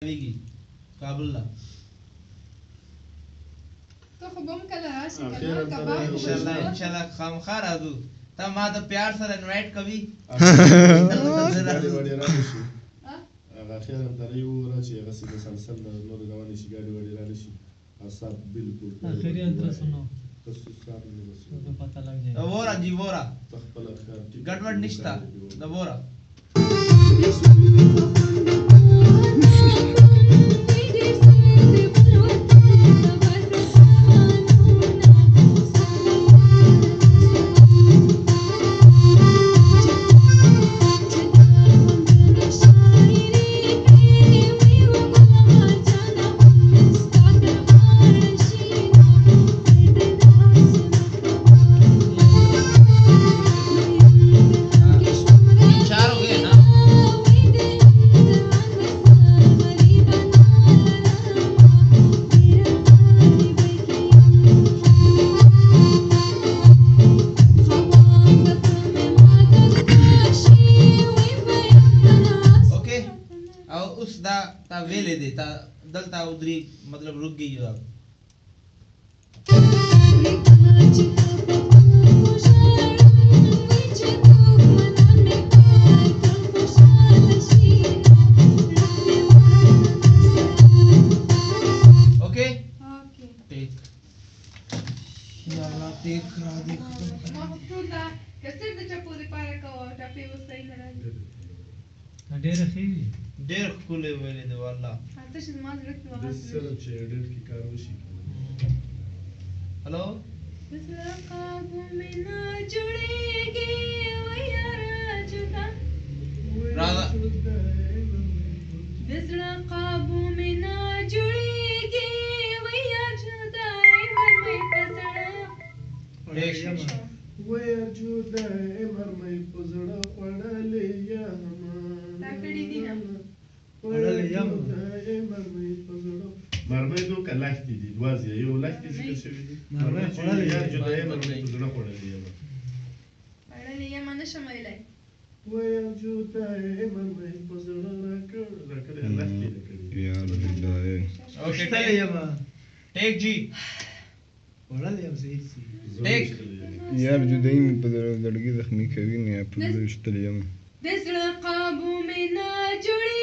ویږي کابل لا ته خو بم کله راشي اخیراً کنه ته کباب راغلی. انشاءالله خامخا راځو ته ما د پیار سره انوایټ کوي ګاډي واډي رانه شي ها هغه اخیراً ته یو را چې هغه سي مسلسل نور روانې شي ګاډي واډي رانه شي اصاب بالکل आखिरी अंतर सुनो تاسو سره نه तो पता लग जाएगा وورا جی وورا خپل ښکار ټیک ګډوډ نشتا د وورا चार हो गए ना ओके और उस ता वेले दे ता दलता उधरी मतलब रुक गई हो आप ओके اوكي टेक يلا टेक را دي ما مفروض لا کثیر د چپو لپاره کو ټاپي وسای نه راځي ډېر خېږي ډېر کولې ویلې دی والله حتی چې ما زړه کې د واه سره چې ډېر کې کار وشي हेलो زړه قابو مې نه جوړېږي ويار جدا راځه د زړه قابو مې نه جوړېږي ويار جدا مې په زړه ټیک وير جوړه مرمۍ په زړه خړلې یم دا کړي دي نه خړلې یم. مرمۍ په زړه مرمۍ دوه کلاختي دي دوازې یو لاختي ذکر شوی دي مرمۍ مرمۍ خړلې چې یار یم. جوړه مرمۍ په زړه خړلې یم اړلې یم نه شمایلای وير جوړه مرمۍ په زړه راکړه لاختي کړي یار بالله ओके اشتغل يا ما टेक जी ولا لي امسيت ټیک. یار جدای می په زړګي زخمی کوي نه په زړه شتل یم د زړه قابو مې نه جوړېږي